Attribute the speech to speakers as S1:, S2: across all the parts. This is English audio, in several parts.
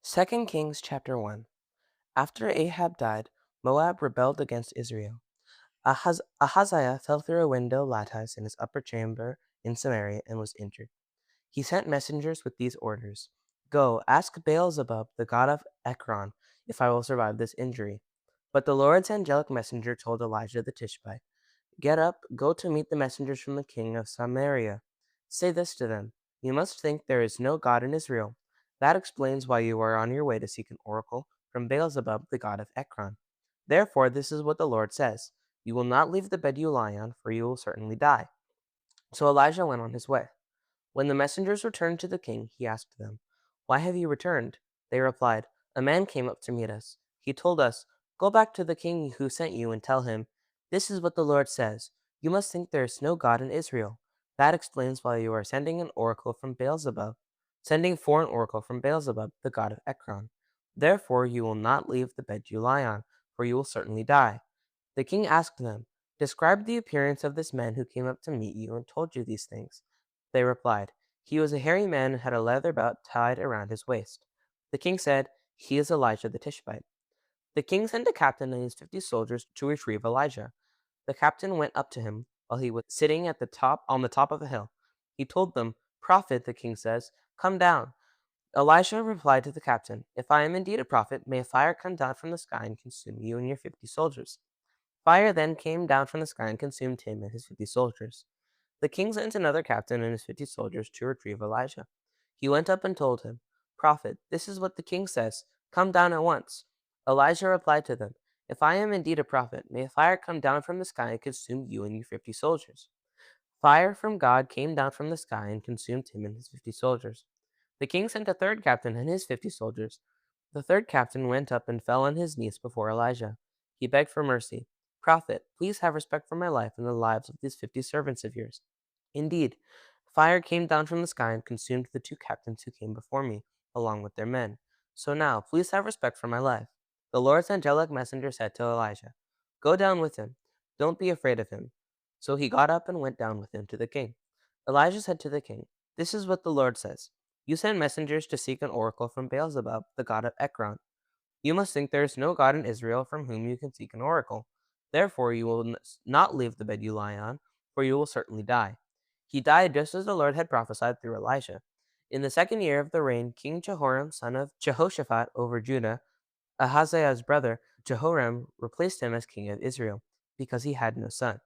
S1: 2 Kings chapter 1. After Ahab died, Moab rebelled against Israel. Ahaziah fell through a window lattice in his upper chamber in Samaria and was injured. He sent messengers with these orders: Go, ask Baal-zebub, the god of Ekron, if I will survive this injury. But the Lord's angelic messenger told Elijah the Tishbite, Get up, go to meet the messengers from the king of Samaria. Say this to them: You must think there is no God in Israel. That explains why you are on your way to seek an oracle from Baal-zebub, the god of Ekron. Therefore, this is what the Lord says: You will not leave the bed you lie on, for you will certainly die. So Elijah went on his way. When the messengers returned to the king, he asked them, Why have you returned? They replied, A man came up to meet us. He told us, Go back to the king who sent you and tell him, This is what the Lord says: You must think there is no God in Israel. That explains why you are sending for an oracle from Baal-zebub, the god of Ekron. Therefore you will not leave the bed you lie on, for you will certainly die. The king asked them, Describe the appearance of this man who came up to meet you and told you these things. They replied, He was a hairy man and had a leather belt tied around his waist. The king said, He is Elijah the Tishbite. The king sent a captain and his 50 soldiers to retrieve Elijah. The captain went up to him while he was sitting on the top of a hill. He told them, Prophet, the king says, come down. Elisha replied to the captain, If I am indeed a prophet, may a fire come down from the sky and consume you and your 50 soldiers. Fire then came down from the sky and consumed him and his 50 soldiers. The king sent another captain and his 50 soldiers to retrieve Elijah. He went up and told him, Prophet, this is what the king says: Come down at once. Elijah replied to them, If I am indeed a prophet, may a fire come down from the sky and consume you and your 50 soldiers. Fire from God came down from the sky and consumed him and his 50 soldiers. The king sent a third captain and his 50 soldiers. The third captain went up and fell on his knees before Elijah. He begged for mercy. Prophet, please have respect for my life and the lives of these 50 servants of yours. Indeed, fire came down from the sky and consumed the two captains who came before me, along with their men. So now, please have respect for my life. The Lord's angelic messenger said to Elijah, Go down with him. Don't be afraid of him. So he got up and went down with him to the king. Elijah said to the king, This is what the Lord says: You send messengers to seek an oracle from Baal-zebub, the god of Ekron. You must think there is no God in Israel from whom you can seek an oracle. Therefore you will not leave the bed you lie on, for you will certainly die. He died just as the Lord had prophesied through Elisha. In the second year of the reign, King Jehoram, son of Jehoshaphat, over Judah, Ahaziah's brother, Jehoram, replaced him as king of Israel, because he had no son.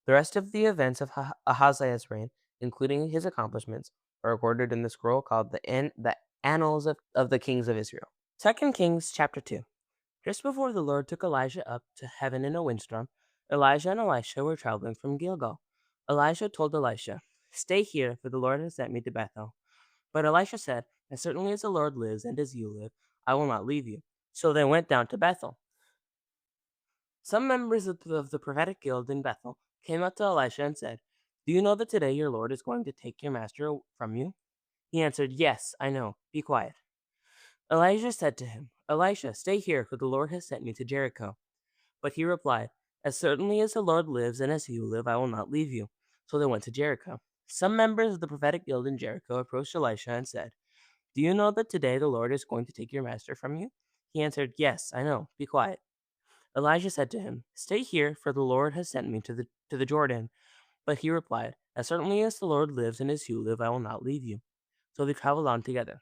S1: The rest of the events of Ahaziah's reign, including his accomplishments, are recorded in the scroll called the Annals of the Kings of Israel. 2 Kings chapter 2. Just before the Lord took Elijah up to heaven in a windstorm, Elijah and Elisha were traveling from Gilgal. Elijah told Elisha, Stay here, for the Lord has sent me to Bethel. But Elisha said, As certainly as the Lord lives and as you live, I will not leave you. So they went down to Bethel. Some members of the prophetic guild in Bethel came up to Elisha and said, Do you know that today your Lord is going to take your master from you? He answered, Yes, I know. Be quiet. Elijah said to him, Elisha, stay here, for the Lord has sent me to Jericho. But he replied, As certainly as the Lord lives and as you live, I will not leave you. So they went to Jericho. Some members of the prophetic guild in Jericho approached Elisha and said, Do you know that today the Lord is going to take your master from you? He answered, Yes, I know. Be quiet. Elijah said to him, Stay here, for the Lord has sent me to the Jordan. But he replied, As certainly as the Lord lives and as you live, I will not leave you. So they traveled on together.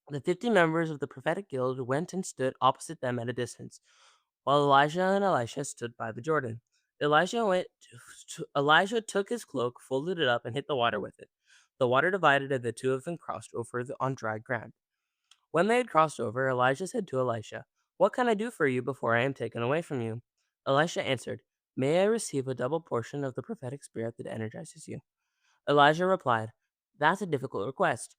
S1: The 50 members of the prophetic guild went and stood opposite them at a distance, while Elijah and Elisha stood by the Jordan. Elijah took his cloak, folded it up, and hit the water with it. The water divided, and the two of them crossed over on dry ground. When they had crossed over, Elijah said to Elisha, What can I do for you before I am taken away from you? Elisha answered, May I receive a double portion of the prophetic spirit that energizes you? Elijah replied, That's a difficult request.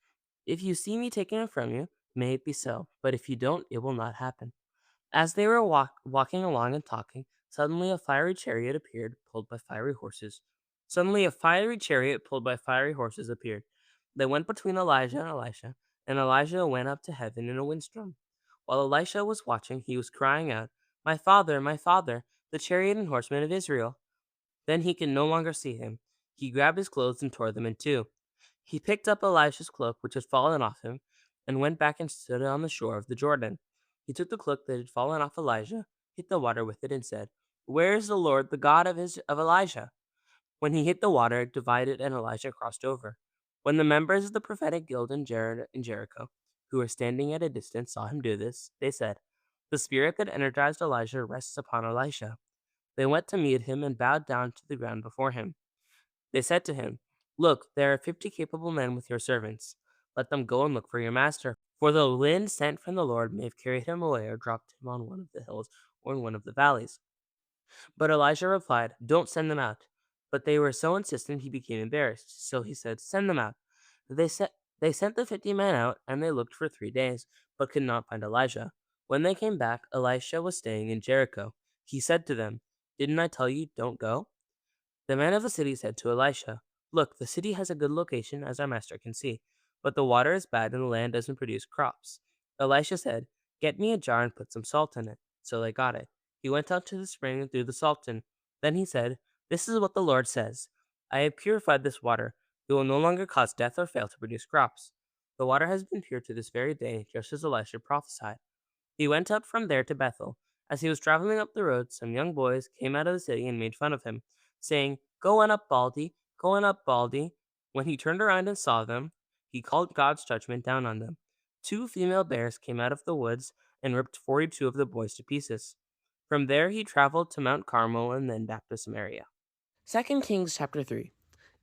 S1: If you see me taking it from you, may it be so, but if you don't, it will not happen. As they were walking along and talking, suddenly a fiery chariot appeared, pulled by fiery horses. Suddenly a fiery chariot pulled by fiery horses appeared. They went between Elijah and Elijah went up to heaven in a windstorm. While Elisha was watching, he was crying out, my father, the chariot and horsemen of Israel. Then he could no longer see him. He grabbed his clothes and tore them in two. He picked up Elisha's cloak, which had fallen off him, and went back and stood on the shore of the Jordan. He took the cloak that had fallen off Elijah, hit the water with it, and said, "Where is the Lord, the God of Elijah?" When he hit the water, it divided, and Elijah crossed over. When the members of the prophetic guild in Jericho, who were standing at a distance, saw him do this, they said, "The spirit that energized Elijah rests upon Elisha." They went to meet him and bowed down to the ground before him. They said to him, "Look, there are 50 capable men with your servants. Let them go and look for your master. For the wind sent from the Lord may have carried him away or dropped him on one of the hills or in one of the valleys." But Elijah replied, "Don't send them out." But they were so insistent he became embarrassed. So he said, "Send them out." They sent they sent the 50 men out, and they looked for 3 days, but could not find Elijah. When they came back, Elisha was staying in Jericho. He said to them, "Didn't I tell you, don't go?" The man of the city said to Elisha, "Look, the city has a good location, as our master can see, but the water is bad and the land doesn't produce crops." Elisha said, "Get me a jar and put some salt in it." So they got it. He went out to the spring and threw the salt in. Then he said, "This is what the Lord says: I have purified this water. It will no longer cause death or fail to produce crops." The water has been pure to this very day, just as Elisha prophesied. He went up from there to Bethel. As he was traveling up the road, some young boys came out of the city and made fun of him, saying, "Go on up, Baldy! Go on up, Baldy!" When he turned around and saw them, he called God's judgment down on them. 2 female bears came out of the woods and ripped 42 of the boys to pieces. From there he traveled to Mount Carmel and then back to Samaria. 2 Kings chapter 3.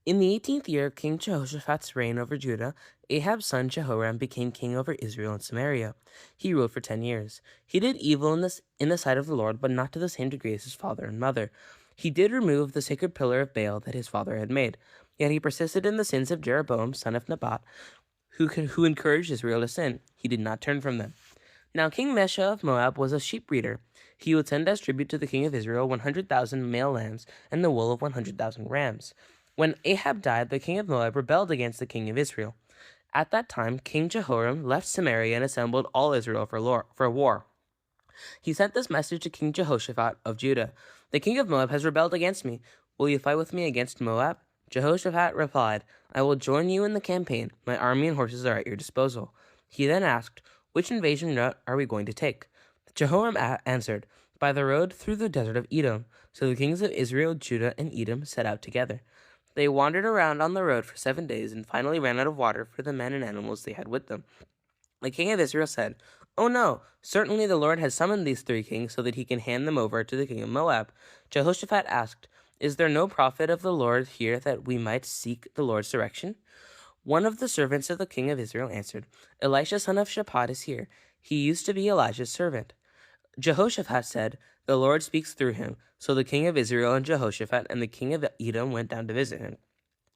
S1: In the 18th year of King Jehoshaphat's reign over Judah, Ahab's son Jehoram became king over Israel and Samaria. He ruled for 10 years. He did evil in the sight of the Lord, but not to the same degree as his father and mother. He did remove the sacred pillar of Baal that his father had made. Yet he persisted in the sins of Jeroboam, son of Nebat, who encouraged Israel to sin. He did not turn from them. Now King Mesha of Moab was a sheep breeder. He would send as tribute to the king of Israel 100,000 male lambs and the wool of 100,000 rams. When Ahab died, the king of Moab rebelled against the king of Israel. At that time, King Jehoram left Samaria and assembled all Israel for war. He sent this message to King Jehoshaphat of Judah: "The king of Moab has rebelled against me. Will you fight with me against Moab?" Jehoshaphat replied, "I will join you in the campaign. My army and horses are at your disposal." He then asked, "Which invasion route are we going to take?" Jehoram answered, "By the road through the desert of Edom." So the kings of Israel, Judah, and Edom set out together. They wandered around on the road for 7 days and finally ran out of water for the men and animals they had with them. The king of Israel said, "Oh no, certainly the Lord has summoned these 3 kings so that he can hand them over to the king of Moab." Jehoshaphat asked, "Is there no prophet of the Lord here that we might seek the Lord's direction?" One of the servants of the king of Israel answered, "Elisha son of Shaphat is here. He used to be Elijah's servant." Jehoshaphat said, "The Lord speaks through him." So the king of Israel and Jehoshaphat and the king of Edom went down to visit him.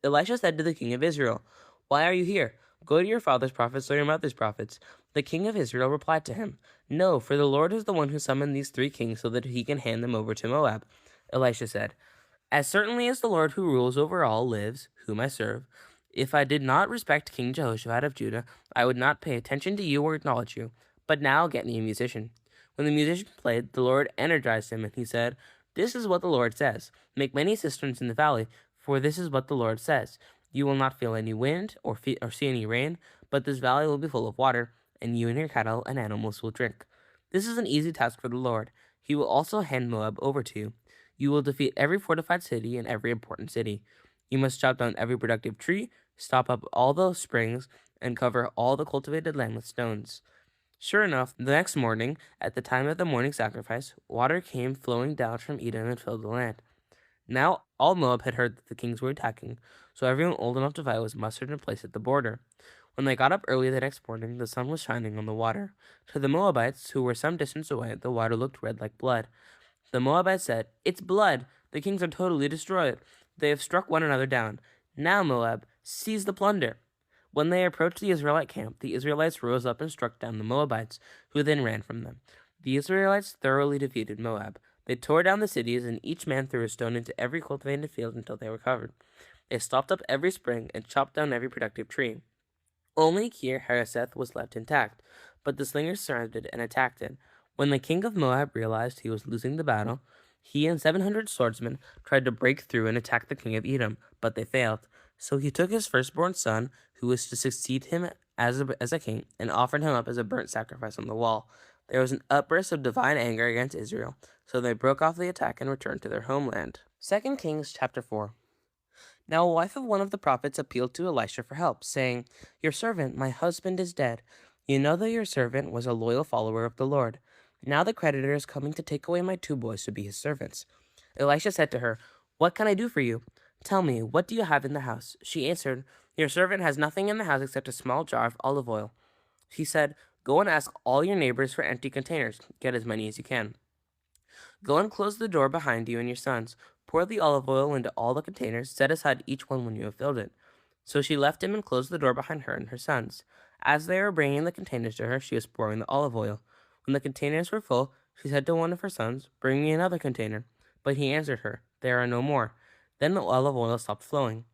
S1: Elisha said to the king of Israel, "Why are you here? Go to your father's prophets or your mother's prophets." The king of Israel replied to him, "No, for the Lord is the one who summoned these 3 kings so that he can hand them over to Moab." Elisha said, "As certainly as the Lord who rules over all lives, whom I serve, if I did not respect King Jehoshaphat of Judah, I would not pay attention to you or acknowledge you. But now get me a musician." When the musician played, the Lord energized him, and he said, "This is what the Lord says: Make many cisterns in the valley, for this is what the Lord says: You will not feel any wind or see any rain, but this valley will be full of water, and you and your cattle and animals will drink. This is an easy task for the Lord. He will also hand Moab over to you. You will defeat every fortified city and every important city. You must chop down every productive tree, stop up all the springs, and cover all the cultivated land with stones." Sure enough, the next morning, at the time of the morning sacrifice, water came flowing down from Edom and filled the land. Now all Moab had heard that the kings were attacking, so everyone old enough to fight was mustered and placed at the border. When they got up early the next morning, the sun was shining on the water. To the Moabites, who were some distance away, the water looked red like blood. The Moabites said, "It's blood! The kings are totally destroyed. They have struck one another down. Now, Moab, seize the plunder." When they approached the Israelite camp, the Israelites rose up and struck down the Moabites, who then ran from them. The Israelites thoroughly defeated Moab. They tore down the cities, and each man threw a stone into every cultivated field until they were covered. They stopped up every spring and chopped down every productive tree. Only Kir Hareseth was left intact, but the slingers surrounded and attacked it. When the king of Moab realized he was losing the battle, he and 700 swordsmen tried to break through and attack the king of Edom, but they failed. So he took his firstborn son, who was to succeed him as a king and offered him up as a burnt sacrifice on the wall. There was an outburst of divine anger against Israel, so they broke off the attack and returned to their homeland. 2 Kings chapter 4. Now a wife of one of the prophets appealed to Elisha for help, saying, "Your servant, my husband, is dead. You know that your servant was a loyal follower of the Lord. Now the creditor is coming to take away my 2 boys to be his servants." Elisha said to her, "What can I do for you? Tell me, what do you have in the house?" She answered, "Your servant has nothing in the house except a small jar of olive oil." He said, "Go and ask all your neighbors for empty containers. Get as many as you can. Go and close the door behind you and your sons. Pour the olive oil into all the containers. Set aside each one when you have filled it." So she left him and closed the door behind her and her sons. As they were bringing the containers to her, she was pouring the olive oil. When the containers were full, she said to one of her sons, "Bring me another container." But he answered her, "There are no more." Then the olive oil stopped flowing.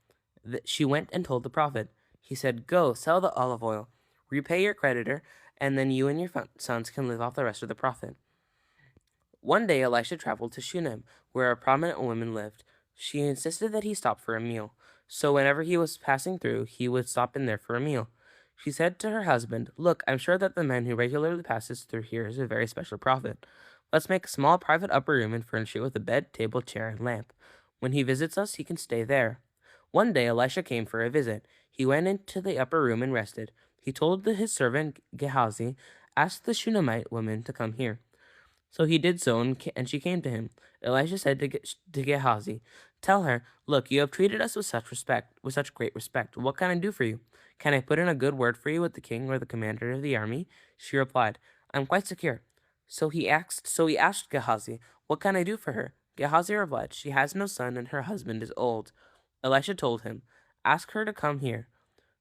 S1: She went and told the prophet. He said, "Go, sell the olive oil, repay your creditor, and then you and your sons can live off the rest of the profit." One day Elisha traveled to Shunem, where a prominent woman lived. She insisted that he stop for a meal. So whenever he was passing through, he would stop in there for a meal. She said to her husband, "Look, I'm sure that the man who regularly passes through here is a very special prophet. Let's make a small private upper room and furnish it with a bed, table, chair, and lamp. When he visits us, he can stay there." One day Elisha came for a visit. He went into the upper room and rested. He told his servant Gehazi, "Ask the Shunammite woman to come here." So he did so, and she came to him. Elisha said to Gehazi, "Tell her, look, you have treated us with such great respect. What can I do for you? Can I put in a good word for you with the king or the commander of the army?" She replied, "I'm quite secure." So he asked Gehazi, "What can I do for her?" Gehazi replied, "She has no son, and her husband is old." Elisha told him, "Ask her to come here."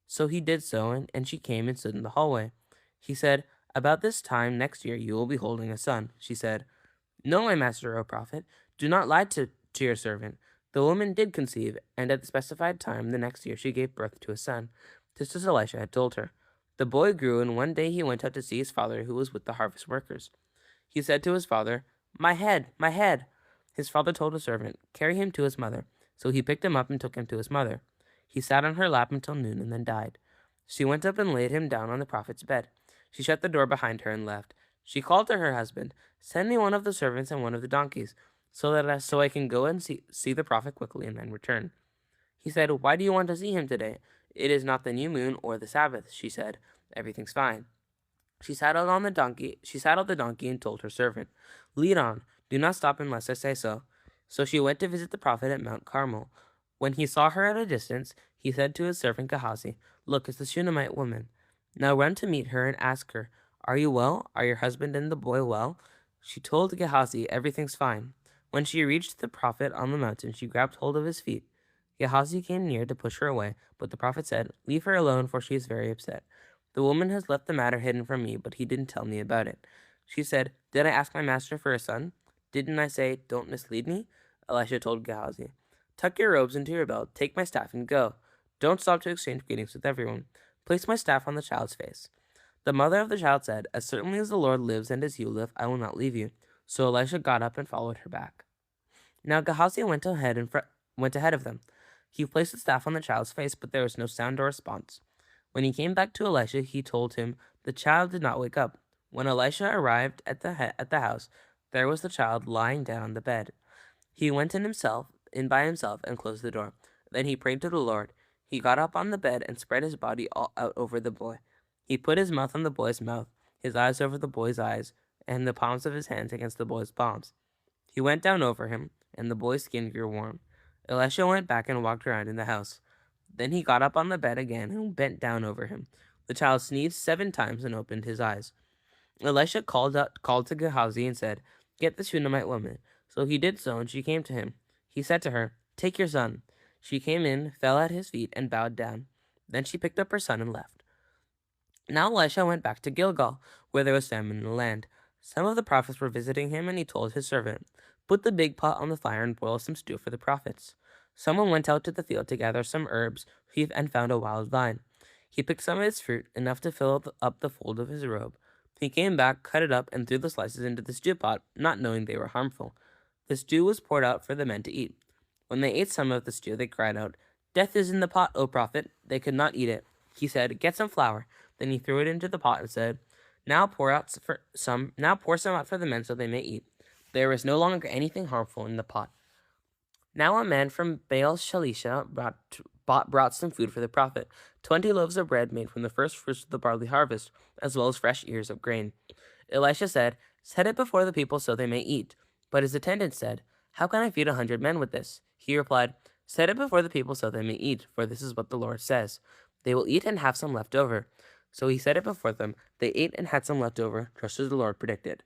S1: So he did so, and she came and stood in the hallway. He said, "About this time next year you will be holding a son." She said, "No, my master, O prophet, do not lie to your servant." The woman did conceive, and at the specified time the next year she gave birth to a son, just as Elisha had told her. The boy grew, and one day he went out to see his father, who was with the harvest workers. He said to his father, "My head, my head!" His father told his servant, "Carry him to his mother." So he picked him up and took him to his mother. He sat on her lap until noon and then died. She went up and laid him down on the prophet's bed. She shut the door behind her and left. She called to her husband, "Send me one of the servants and one of the donkeys, so I can go and see the prophet quickly and then return." He said, "Why do you want to see him today?" "It is not the new moon or the Sabbath," she said. "Everything's fine." She saddled the donkey and told her servant, "Lead on. Do not stop unless I say so." So she went to visit the prophet at Mount Carmel. When he saw her at a distance, he said to his servant Gehazi, "Look, it's the Shunammite woman. Now run to meet her and ask her, 'Are you well? Are your husband and the boy well?'" She told Gehazi, "Everything's fine." When she reached the prophet on the mountain, she grabbed hold of his feet. Gehazi came near to push her away, but the prophet said, "Leave her alone, for she is very upset. The woman has left the matter hidden from me, but he didn't tell me about it." She said, "Did I ask my master for a son? Didn't I say, 'Don't mislead me'?" Elisha told Gehazi, "Tuck your robes into your belt, take my staff, and go. Don't stop to exchange greetings with everyone. Place my staff on the child's face." The mother of the child said, "As certainly as the Lord lives and as you live, I will not leave you." So Elisha got up and followed her back. Now Gehazi went ahead of them. He placed the staff on the child's face, but there was no sound or response. When he came back to Elisha, he told him the child did not wake up. When Elisha arrived at the house, there was the child lying down on the bed. He went in by himself, and closed the door. Then he prayed to the Lord. He got up on the bed and spread his body all out over the boy. He put his mouth on the boy's mouth, his eyes over the boy's eyes, and the palms of his hands against the boy's palms. He went down over him, and the boy's skin grew warm. Elisha went back and walked around in the house. Then he got up on the bed again and bent down over him. The child sneezed 7 times and opened his eyes. Elisha called to Gehazi and said, "Get the Shunammite woman." So he did so, and she came to him. He said to her, "Take your son." She came in, fell at his feet, and bowed down. Then she picked up her son and left. Now Elisha went back to Gilgal, where there was famine in the land. Some of the prophets were visiting him, and he told his servant, "Put the big pot on the fire and boil some stew for the prophets." Someone went out to the field to gather some herbs and found a wild vine. He picked some of its fruit, enough to fill up the fold of his robe. He came back, cut it up, and threw the slices into the stew pot, not knowing they were harmful. The stew was poured out for the men to eat. When they ate some of the stew, they cried out, "Death is in the pot, O prophet!" They could not eat it. He said, "Get some flour." Then he threw it into the pot and said, Now pour some out for the men so they may eat." There was no longer anything harmful in the pot. Now a man from Baal-Shalisha brought some food for the prophet, 20 loaves of bread made from the first fruits of the barley harvest, as well as fresh ears of grain. Elisha said, "Set it before the people so they may eat." But his attendant said, "How can I feed 100 men with this?" He replied, "Set it before the people so they may eat, for this is what the Lord says. They will eat and have some left over." So he set it before them. They ate and had some left over, just as the Lord predicted.